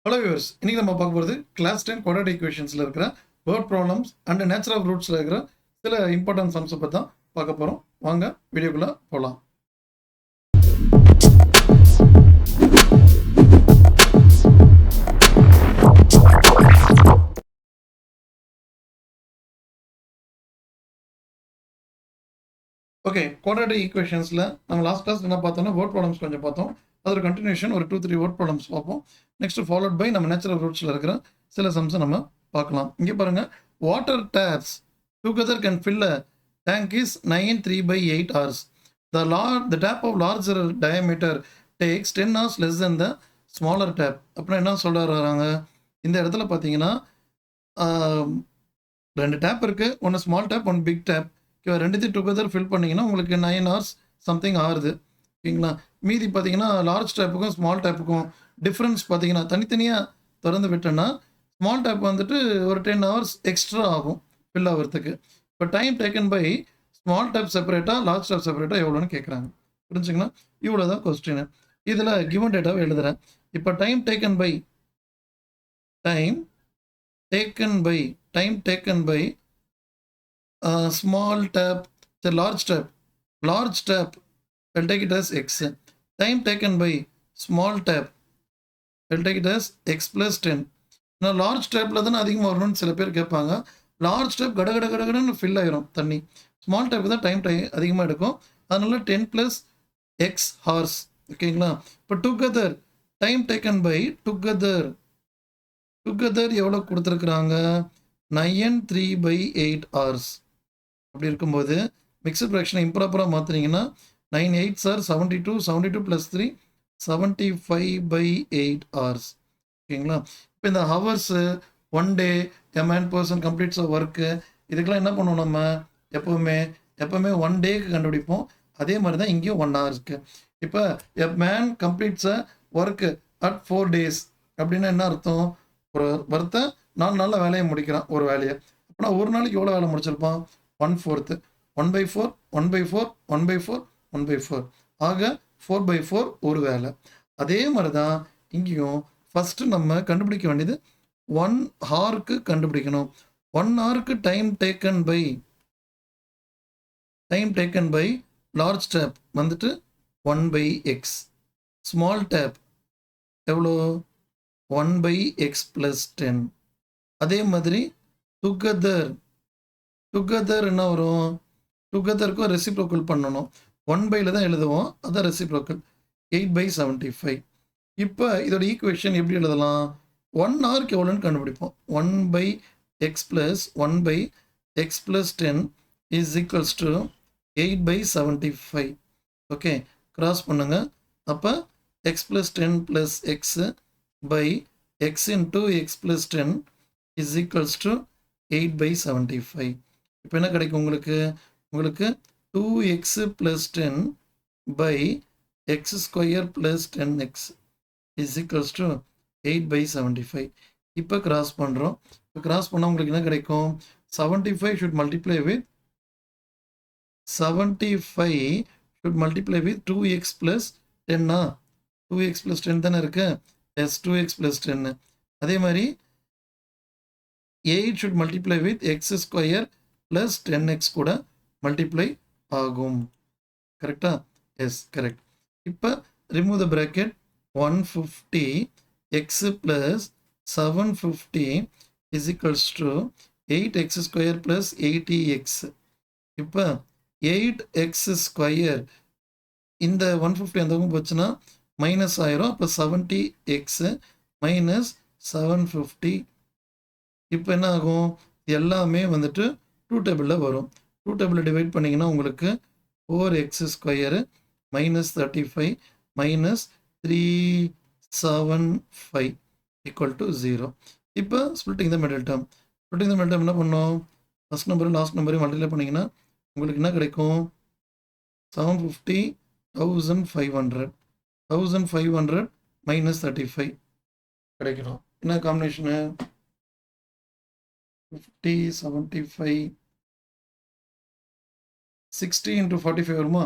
Hello viewers, இன்னைக்கு நம்ம பார்க்க போகிறது கிளாஸ் 10 quadratic equations இருக்கிற word problems and nature of ரூட்ஸில் இருக்கிற சில இம்பார்ட்டன்ட் சம்ஸை பற்றி தான் பார்க்க போகிறோம். வாங்க வீடியோக்குள்ளே போகலாம். ஓகே, quadratic equationsல நம்ம லாஸ்ட் கிளாஸ் என்ன பார்த்தோம்னா வேர்ட் ப்ராப்ளம்ஸ் கொஞ்சம் பார்த்தோம். அதோட கண்டினியூஷன் ஒரு 2-3 வேர்ட் ப்ராப்ளம்ஸ் பார்ப்போம். நெக்ஸ்ட் ஃபாலோட் பை நம்ம நேச்சர் ஆஃப் ரூட்ஸில் இருக்கிற சில சம்ஸை நம்ம பார்க்கலாம். இங்கே பாருங்கள், water taps together can fill a tank is 9 3/8 hours. The tap of larger diameter takes 10 hours less than the smaller tap. அப்படின்னா என்ன சொல்ல வராங்க, இந்த இடத்துல பார்த்தீங்கன்னா ரெண்டு டேப் இருக்குது, ஒன்று ஸ்மால் டேப் ஒன்று பிக் டேப். ரெண்டுத்தையும் டுகெதர் ஃபில் பண்ணிங்கன்னா உங்களுக்கு 9 hours சம்திங் ஆகுது. ஓகேங்களா, மீதி பார்த்தீங்கன்னா லார்ஜ் டேப்புக்கும் ஸ்மால் டேப்புக்கும் டிஃப்ரென்ஸ் பார்த்தீங்கன்னா தனித்தனியாக திறந்து விட்டோன்னா ஸ்மால் டேப் வந்துட்டு ஒரு 10 hours எக்ஸ்ட்ரா ஆகும் ஃபில் ஆகிறதுக்கு. இப்போ time taken by small tap செப்பரேட்டாக லார்ஜ் டேப் செப்பரேட்டாக எவ்வளோன்னு கேட்குறாங்க. புரிஞ்சுங்களா, இவ்வளோ தான் கொஸ்டின். இதில் கிவன் டேட்டாவை எழுதுகிறேன். இப்போ time taken by small tap, the large tap, we'll take it as x. Time taken by small tap, we'll take it as x plus 10. Now large tapல தான் அதிகமாக வரணும்னு சில பேர் கேட்பாங்க. லார்ஜ் டேப் கடகடன்னு ஃபில் ஆகிரும் தண்ணி. ஸ்மால் டேப் தான் டைம் அதிகமாக எடுக்கும். அதனால 10 + x hours. ஓகேங்களா, இப்போ together time taken by together எவ்வளோ கொடுத்துருக்குறாங்க, 9 3/8 hours. அப்படி இருக்கும்போது மிக்சட் ஃப்ராக்ஷனை இம்ப்ராப்பராக மாற்றினீங்கன்னா 9 8s are 72, 72 + 3 75/8 hours. ஓகேங்களா, இப்போ இந்த hours, one day, a man person completes a work, இதுக்கெல்லாம் என்ன பண்ணுவோம், நம்ம எப்போவுமே ஒன் டேக்கு கண்டுபிடிப்போம். அதே மாதிரி தான் இங்கேயும் 1 hour இருக்குது. இப்போ a man completes a work at 4 days அப்படின்னா என்ன அர்த்தம், ஒரு ஒருத்தன் 4 நாளில் வேலையை முடிக்கிறான் ஒரு வேலையை. அப்படின்னா ஒரு நாளைக்கு எவ்வளோ வேலை முடிச்சிருப்பான், 1/4, 1/4, 1/4, 1/4, 1/4, ஆக 4/4 ஒரு வேலை. அதே மாதிரி தான் இங்கேயும் ஃபஸ்ட்டு நம்ம கண்டுபிடிக்க வேண்டியது 1 ஹாருக்கு கண்டுபிடிக்கணும். 1 ஹாருக்கு time taken by large tap வந்துட்டு 1/x, ஸ்மால் டேப் எவ்வளோ 1/x + 10. அதே மாதிரி டுகெதர் என்ன வரும், டுகெதருக்கும் ரெசிப்ரோக்கல் பண்ணணும். 1/ல தான் எழுதுவோம், அதான் ரெசிப்ரோக்கல் 8/75. இப்போ இதோட ஈக்குவேஷன் எப்படி எழுதலாம், 1 ஹவருக்கு எவ்வளோன்னு கண்டுபிடிப்போம். 1/x + 1/x + 10 is equals to 8/75. Okay, cross பண்ணுங்க. அப்போ x + 10 + x by x into x + 10 is equals to 8/75. இப்போ என்ன கிடைக்கும் உங்களுக்கு 2x + 10 by x² + 10x is equals to 8/75. இப்போ கிராஸ் பண்ணுறோம். இப்போ கிராஸ் பண்ணால் உங்களுக்கு என்ன கிடைக்கும், 75 should multiply with 2x + 10. 2x + 10 தானே இருக்கு, எஸ் 2x + 10. அதே மாதிரி 8 should multiply with x² plus 10x கூட மல்டிப்ளை ஆகும். கரெக்டா, எஸ் கரெக்ட். இப்போ remove the bracket, 150x + 750 is equals to 8x² + 80x. இப்போ 8x², இந்த 150 அந்த பக்கம் போச்சுன்னா மைனஸ் ஆயிரும். அப்போ 70x - 750. இப்போ என்ன ஆகும், எல்லாமே வந்துட்டு 2 டேபிளில் வரும். 2 டேபிளில் டிவைட் பண்ணிங்கன்னா உங்களுக்கு 4x² - 35 - 375 = 0. இப்போ ஸ்ப்ளிட்டிங் த மிடில் டேர்ம் என்ன பண்ணோம், ஃபஸ்ட் நம்பரும் லாஸ்ட் நம்பரையும் மல்டிப்ளை பண்ணிங்கன்னா உங்களுக்கு என்ன கிடைக்கும், 750 1500 -35 கிடைக்கணும். என்ன காம்பினேஷனு, 50 75 60 × 45 வருமா,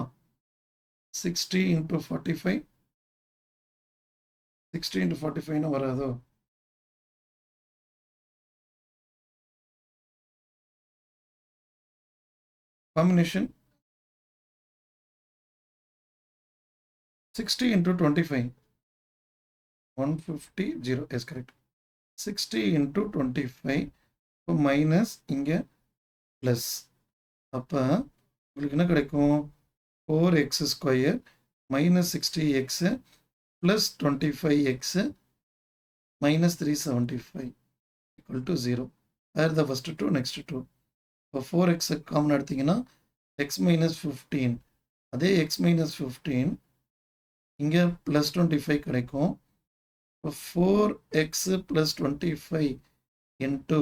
60 × 45 வராதோ, combination 60 into 25. 150, 0 is correct. 60 into 25 minus இங்க plus. அப்போ உங்களுக்கு என்ன கிடைக்கும் 4x square minus 60x plus 25x minus 375 equal to 0. Where the first two, next two. இப்போ 4x காமன் எடுத்தீங்கன்னா x minus 15. அதே x minus 15 இங்கே plus 25 கிடைக்கும். இப்போ 4x plus 25 into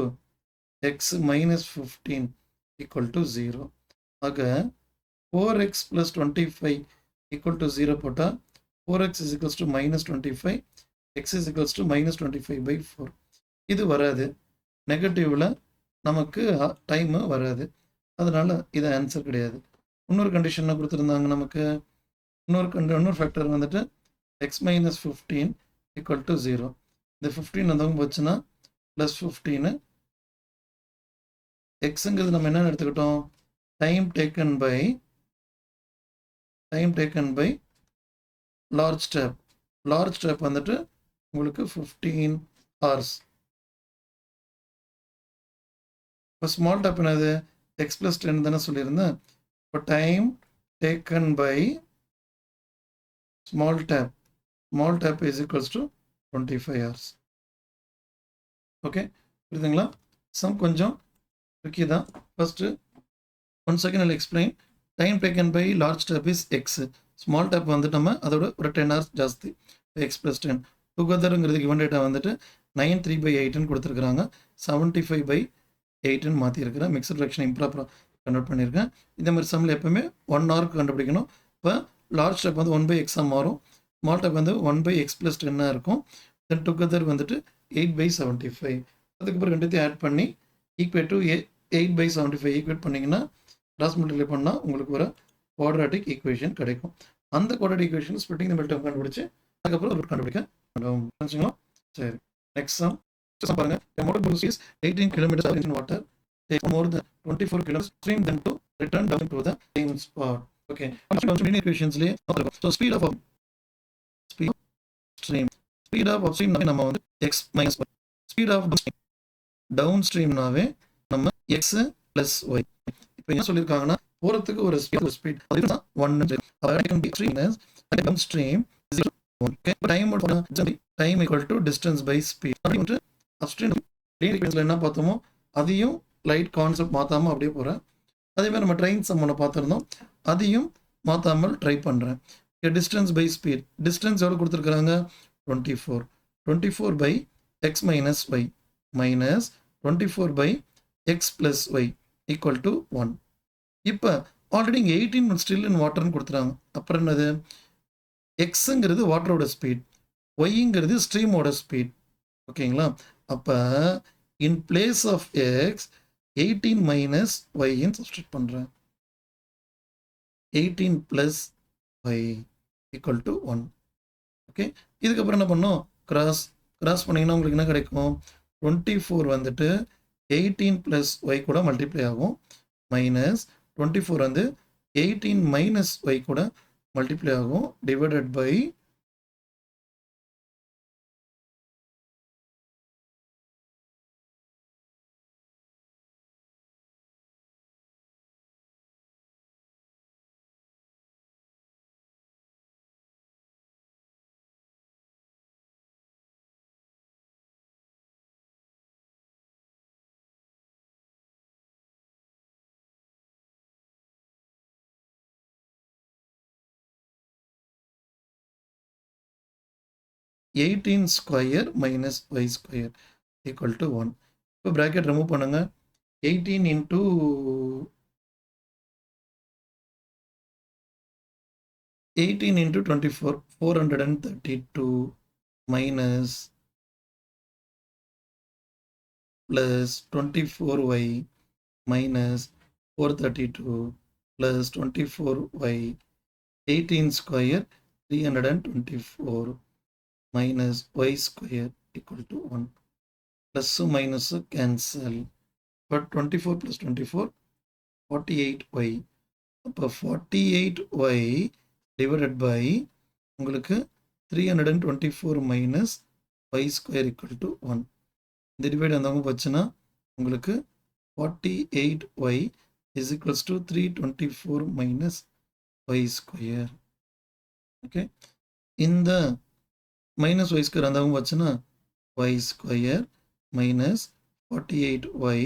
x minus 15 equal to 0. ஆக 4x plus 25 equal to 0 போட்டால் 4x is equals to minus 25, x is equals to minus 25 by 4. இது வராது, நெகட்டிவ்ல நமக்கு டைம் வராது, அதனால இது ஆன்சர் கிடையாது. இன்னொரு கண்டிஷன் கொடுத்துருந்தாங்க நமக்கு, இன்னொரு ஃபேக்டர் வந்துட்டு x minus 15 equal to 0. இந்த 15 வந்தவங்க போச்சுன்னா ப்ளஸ் 15. எக்ஸுங்கிறது நம்ம என்ன எடுத்துக்கிட்டோம், time taken by large step வந்துட்டு உங்களுக்கு 15 hours. இப்போ ஸ்மால் டேப் என்னது, எக்ஸ் ப்ளஸ் 10 தானே சொல்லியிருந்தேன். இப்போ time taken by small tap is equals to 25 hours. Okay, புரியுதுங்களா? சம் கொஞ்சம் ட்ரிக்கி தான். First one second I'll explain. Time taken by large tap is x, small tap வந்துட்டு நம்ம அதோட ஒரு 10 hours ஜாஸ்தி, எக்ஸ் ப்ளஸ் 10. டுகெதருங்கிறது கிவன் டேட்டா வந்துட்டு 93/8 கொடுத்துருக்குறாங்க, 75/8 மாற்றிருக்கிறேன். மிக்சட் ஃப்ராக்ஷன் இம்ப்ராப்பராக கன்வெர்ட் பண்ணியிருக்கேன். இதே மாதிரி சம்மில் எப்போவுமே 1 hour கண்டுபிடிக்கணும். இப்போ லார்ஜ் டேப் வந்து 1/x மாறும், ஸ்மால் டேப் வந்து 1/x + 10 இருக்கும். தென் டுகெதர் வந்துட்டு 8/75. அதுக்கப்புறம் ரெண்டுத்தையும் ஆட் பண்ணி ஈக்குவேட் டு 8/75 ஈக்குவேட் பண்ணிங்கன்னா கிராஸ் மல்டிப்ளை பண்ணால் உங்களுக்கு ஒரு குவாட்ராட்டிக் ஈக்குவேஷன் கிடைக்கும். அந்த quadratic equation splitting the middle கண்டுபிடிச்சு அதுக்கப்புறம் ரூட் கண்டுபிடிக்க முடியுங்களா? சரி, நெக்ஸ்ட் சம் பாருங்க. A motor boat is 18 kilometers in water, takes more than 24 kilometers swim them to return down to the same spot. Okay, linear equationsலயே so speed of upstream நம்ம வந்து x minus y, speed of downstreamனாவே நம்ம x plus y. இப்போ என்ன சொல்லியிருக்காங்கன்னா போகிறதுக்கு ஒரு speed அதுதான் 1. downstream is equal to 1. Okay, time equal to distance by speed. அப்படி அப்ஸ்ட்ரீம் லீனியர் ஈக்குவேஷன்ல என்ன பார்த்தோமோ அதையும் லைட் கான்செப்ட் மாற்றாமல் அப்படியே போகிறேன். அதேமாதிரி நம்ம ட்ரெயின் சம் ஒன்று பார்த்துருந்தோம், அதையும் மாற்றாமல் ட்ரை பண்ணுறேன். டிஸ்டன்ஸ் பை ஸ்பீட், டிஸ்டன்ஸ் எவ்வளோ கொடுத்துருக்குறாங்க 24. 24/x minus y minus 24/x plus y equal to 1. இப்போ ஆல்ரெடி இங்கே 18 ஸ்டில் இன் வாட்டர்னு கொடுத்துறாங்க. அப்புறம் என்னது, எக்ஸுங்கிறது வாட்டரோட ஸ்பீட், ஒய்ங்கிறது ஸ்ட்ரீமோட ஸ்பீட். ஓகேங்களா? அப்போ in place of X 18 minus ஒய்ன்னு சப்ஸ்டிட் பண்ணுறேன். 18 + y equal to 1. ஓகே, இதுக்கப்புறம் என்ன பண்ணோம், கிராஸ் பண்ணிங்கன்னா உங்களுக்கு என்ன கிடைக்கும், 24 வந்துட்டு 18 + y கூட மல்டிப்ளை ஆகும், மைனஸ் 24 வந்து 18 மைனஸ் y கூட மல்டிப்ளை ஆகும், divided by 18 square minus y square equal to 1. இப்போ ப்ராக்கெட் ரிமூவ் பண்ணுங்க. 18 into 24 432 minus plus 24y minus 432 plus 24y 18 square 324 minus y square equal to 1. Plus minus cancel, but 24 plus 24 48y. அப்போ 48y divided by உங்களுக்கு 324 minus y square equal to 1. இந்த divide வந்தவங்க போச்சுன்னா உங்களுக்கு 48y is equals to 324 minus y square. Okay, இந்த minus y square வந்தவங்க போச்சுன்னா y square minus 48y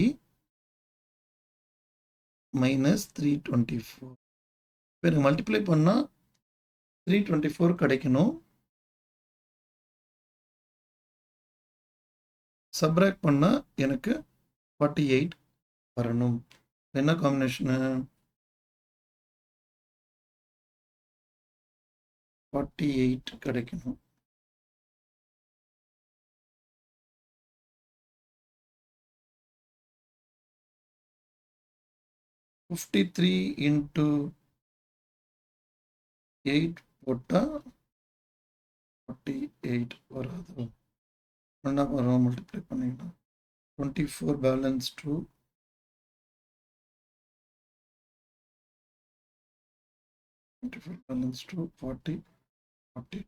minus 324. இப்போ எனக்கு மல்டிப்ளை பண்ணால் 324 கிடைக்கணும். சப்ராக்ட் பண்ணால் எனக்கு 48 வரணும். என்ன காம்பினேஷனு? 48 கிடைக்கணும். $53 into 8 போட்டால் 48 வராது. என்ன வரும்? மல்டிப்ளை பண்ணிக்கலாம். 24 பேலன்ஸ் 2 24 பேலன்ஸ் 2 40 40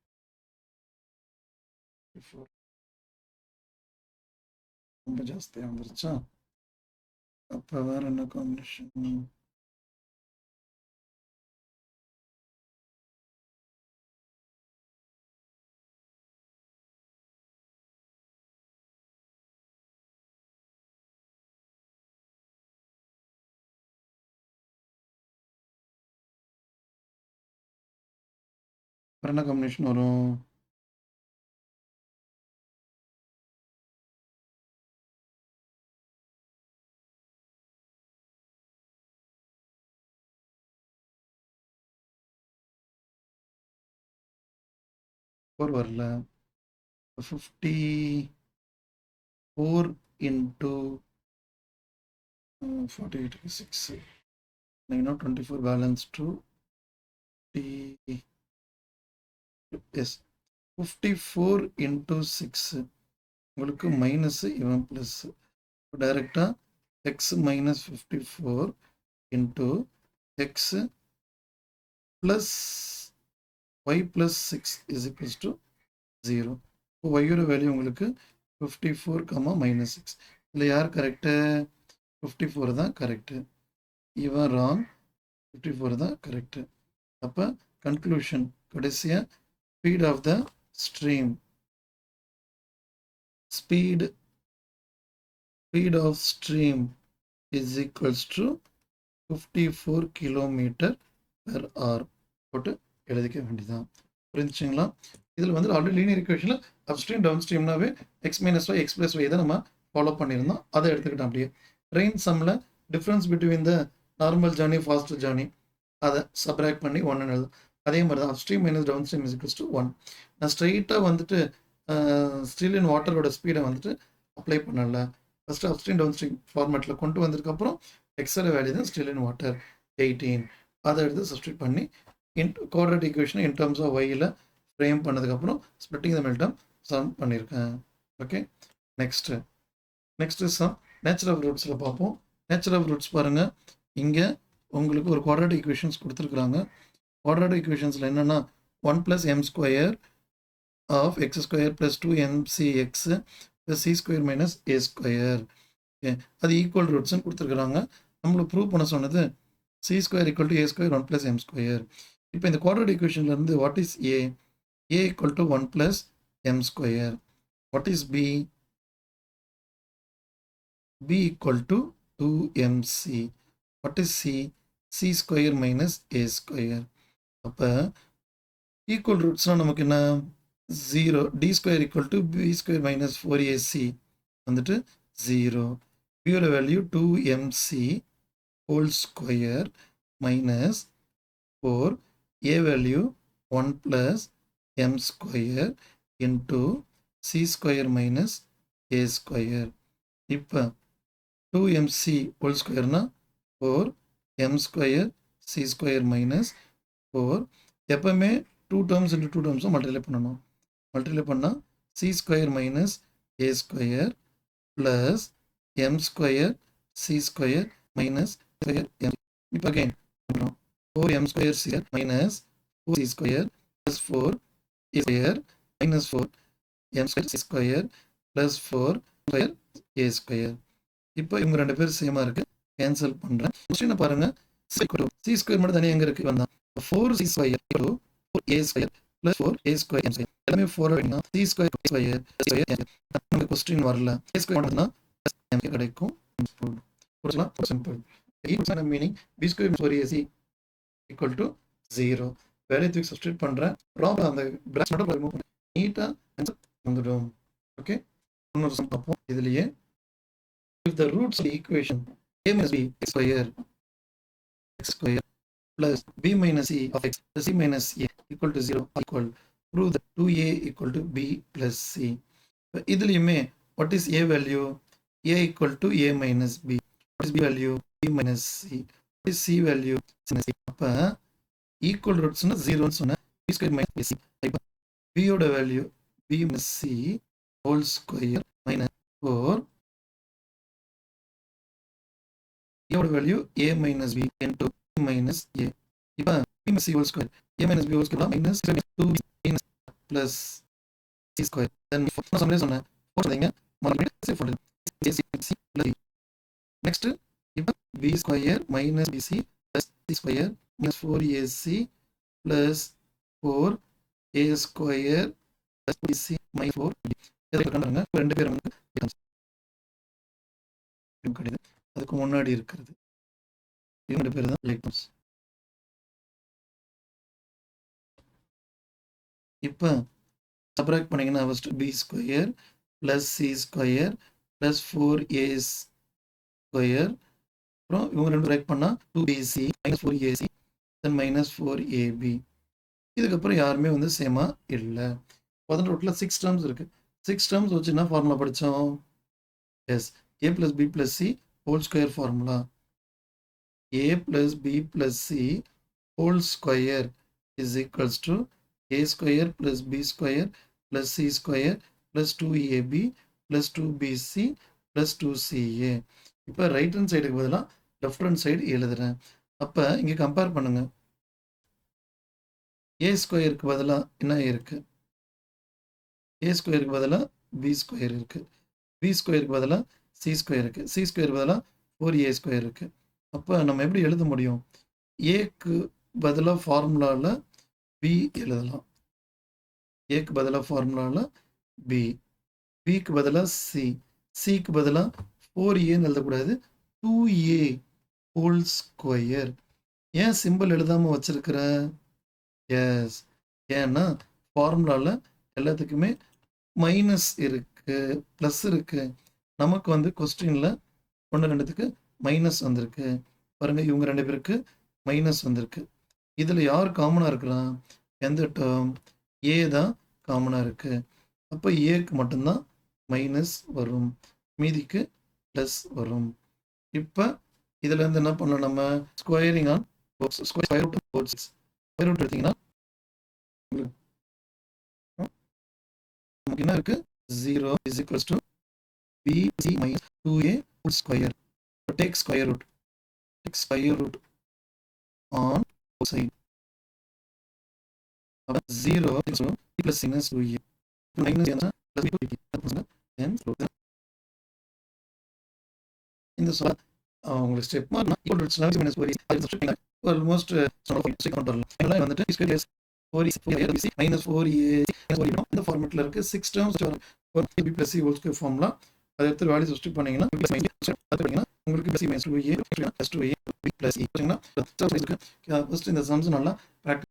24 ரொம்ப ஜாஸ்தியாக வந்துருச்சா? அப்போ வேற என்ன காம்பினேஷன்? வேற என்ன காம்பினேஷன் வரும்? வரல. 54 into 48 6. Now 24 balance 2 yes 54 into 6 உங்களுக்கு மைனஸ் இவன் ப்ளஸ். டைரெக்டாக x minus 54 into x plus y plus 6 is equals to 0. இப்போ ஒய்யோட வேல்யூ உங்களுக்கு 54, மைனஸ் 6. இதில் யார் கரெக்டு? 54 தான் கரெக்டு. இவன் ராங், 54 தான் கரெக்டு. அப்போ கன்க்ளூஷன் கடைசியாக speed of the stream. Speed of stream is equals to 54 kilometer per hour. போட்டு எழுதிக்க வேண்டியதான். புரிஞ்சுங்களா? இதில் வந்து ஆல்ரெடி லீனியர் ஈக்குவேஷனில் அப்ஸ்ட்ரீம் டவுன் ஸ்ட்ரீம்னாவே X minus Y X plus Y தான் நம்ம ஃபாலோ பண்ணியிருந்தோம். அதை எடுத்துக்கிட்டோம். அப்படியே ரெயின் சம்மில் difference between the normal journey fast journey அதை சப்ராக்ட் பண்ணி 1 எழுதும். அதே மாதிரி தான் upstream minus downstream is equals to 1. நான் ஸ்ட்ரெயிட்டாக வந்துட்டு ஸ்டில் இன் வாட்டரோட ஸ்பீடை வந்துட்டு அப்ளை பண்ணல. ஃபஸ்ட்டு அப்ஸ்ட்ரீம் டவுன் ஸ்ட்ரீம் ஃபார்மேட்டில் கொண்டு வந்ததுக்கப்புறம் எக்ஸோட வேல்யூ தான் ஸ்டில் இன் வாட்டர் 18. அதை எடுத்து சப்ஸ்டியூட் பண்ணி குவாட்ரேட்டிக் ஈக்குவேஷனை இன் டர்ம்ஸ் ஆஃப் ஒய்யில் ஃப்ரேம் பண்ணதுக்கப்புறம் ஸ்ப்ளிட்டிங் த மெல்டம் சம் பண்ணியிருக்கேன். Okay, next sum nature of ரூட்ஸில் பார்ப்போம். நேச்சர் ஆஃப் ரூட்ஸ் பாருங்கள். இங்கே உங்களுக்கு ஒரு குவாட்ரேட்டிக் ஈக்குவேஷன்ஸ் கொடுத்துருக்குறாங்க. குவாட்ரேட்டிக் ஈக்குவேஷன்ஸில் என்னென்னா 1 + m square of X square plus 2mcx plus C square minus A square. Okay, அது ஈக்குவல் ரூட்ஸ்ன்னு கொடுத்துருக்குறாங்க. நம்மளுக்கு ப்ரூவ் பண்ண சொன்னது C square equal to A square 1 + m square. இப்போ இந்த குவாட்ரேட்டிக் ஈக்குவேஷன்லேருந்து what is a equal to 1 + m square. What is b equal to 2mc. What is c square minus A square. அப்போ equal ரூட்ஸ்னால் நமக்கு என்ன? 0. D square equal to b square minus 4ac வந்துட்டு 0. பியோட value 2mc whole square minus 4. A value 1 + m square into c square minus A square. இப்போ 2mc whole ஸ்கொயர்னா 4m square c square minus 4. எப்பவுமே 2 terms into 2 டேர்ம்ஸும் multiply பண்ணணும். Multiply பண்ணால் c square minus ஏ square plus m square c square minus square m. இப்போ again பண்ணுறோம் 4m square c minus 4c square plus 4a square minus 4m square c square plus 4 square a square. இப்போ இவங்க ரெண்டு பேரும் சேமாக இருக்கு, cancel பண்ணுறேன். கொஸ்டினை பாருங்க, c ஸ்கொயர் மட்டும் தனியாக எங்கே இருக்கு வந்தான் 4c square 4a square plus 4a square m square எல்லாமே 4 அப்படின்னா c ஸ்கொயர் ஸ்கொயர் ஸ்கொயர் நமக்கு கொஸ்டின் வரல, a ஸ்கொயர் மட்டும்னா m கிடைக்கும். Simple. Meaning b square minus 4ac equal to 0. வேலையை தூக்கி சப்ஸ்டியூட் பண்ணுறேன், ப்ராப்ளம் அந்த பிரான்ச் மட்டும் ரிமூவ் பண்ணி நீட்டாக ஆன்சர் வந்துடும். ஓகே, இன்னொரு சம் பார்ப்போம். இதுலேயே if the roots of the equation a minus b x square plus b minus c of x plus c minus a equal to 0 equal, prove that 2a equal to b plus c. இதுலையுமே what is a value? a equal to a minus b. What is b value? b minus c. What is c value? c minus c. அப்போ equal roots 0 சொன்ன b square minus bc. இப்போ b ஓட value b minus c whole square minus 4 a ஓட value a minus b into b minus a. இப்போ b minus c whole square a minus b whole square minus 2b minus plus c square. then நான் சொன்னேன் போடுறீங்க மறுபடியும் போடுங்க ac plus c. next இப்போ b square minus bc plus c square minus 4ac plus 4a square plus bc minus 4b. இதை கண்டுங்க, ரெண்டு பேரும் கிடையாது, அதுக்கு முன்னாடி இருக்கிறது இரண்டு பேர் தான் லைட்டம்ஸ். இப்போ சப்ராக்ட் பண்ணீங்கன்னா first b square plus C square plus 4a square, அப்புறம் இவங்க ரெண்டு பிரேக் பண்ணால் 2bc மைனஸ் 4ac தென் மைனஸ் 4ab. இதுக்கப்புறம் யாருமே வந்து சேமாக இல்லை. பதினெட்டில் 6 டேர்ம்ஸ் இருக்குது. 6 டேர்ம்ஸ் வச்சு என்ன ஃபார்முலா படித்தோம்? Yes, a plus b plus c whole square formula. a plus b plus c whole square is equals to a square plus b square plus c square plus 2ab plus 2bc plus 2ca. இப்போ right hand சைடுக்கு பதிலாக left hand side எழுதுறேன். அப்போ இங்கே compare பண்ணுங்க, a ஸ்கொயருக்கு பதிலாக என்ன இருக்கு? a ஸ்கொயருக்கு பதிலாக b ஸ்கொயர் இருக்கு, b ஸ்கொயருக்கு பதிலாக c ஸ்கொயர் இருக்குது, c ஸ்கொயர் பதிலாக 4a ஸ்கொயர் இருக்குது. அப்போ நம்ம எப்படி எழுத முடியும்? ஏக்கு பதிலாக ஃபார்முலாவில் b எழுதலாம், ஏக்கு பதிலாக ஃபார்முலாவில் b, பிக்கு பதிலாக c, சிக்கு பதிலாக 4aன்னு எழுதக்கூடாது 2a ஹோல் ஸ்கொயர். ஏன் சிம்பிள் எழுதாமல் வச்சிருக்கிற? எஸ், ஏன்னா ஃபார்முலாவில் எல்லாத்துக்குமே மைனஸ் இருக்குது ப்ளஸ் இருக்குது. நமக்கு வந்து கொஸ்டினில் ஒன்று ரெண்டுத்துக்கு மைனஸ் வந்திருக்கு பாருங்கள், இவங்க ரெண்டு பேருக்கு மைனஸ் வந்திருக்கு. இதில் யார் காமனாக இருக்கிறான்? எந்த டேர்ம்? ஏ தான் காமனாக இருக்குது. அப்போ ஏக்கு மட்டும்தான் மைனஸ் வரும், மீதிக்கு ப்ளஸ் வரும். இப்போ இதுலேருந்து என்ன பண்ணலாம்? நம்ம ஸ்கொயரிங் ஆன் ஸ்கொயர் ரூட் போர்ட்ஸ் ஸ்கொயர் ரூட் எடுத்திங்கன்னா நமக்கு என்ன இருக்குது? 0 is equals to bc minus 2a whole square. So take square root on both side. 0 is equal to b plus minus 2a minus என்ன plus b to then இந்த சொல்ல உங்களுக்கு step மார்க்னா equal to minus 4a almost step கொண்டு வரலாம். எல்லாம் வந்துட்டு square 4ac minus 4a இந்த ஃபார்மேட்டில் இருக்குது. 6 டேர்ம்ஸ் வரும் b plus c whole square formula. அதை எடுத்து வேல்யூ சப்ஸ்டிட் பண்ணீங்கன்னா உங்களுக்கு b minus 2a plus 2a b plus c. First இந்த சம்ஸ் நல்லா ப்ராக்டிஸ்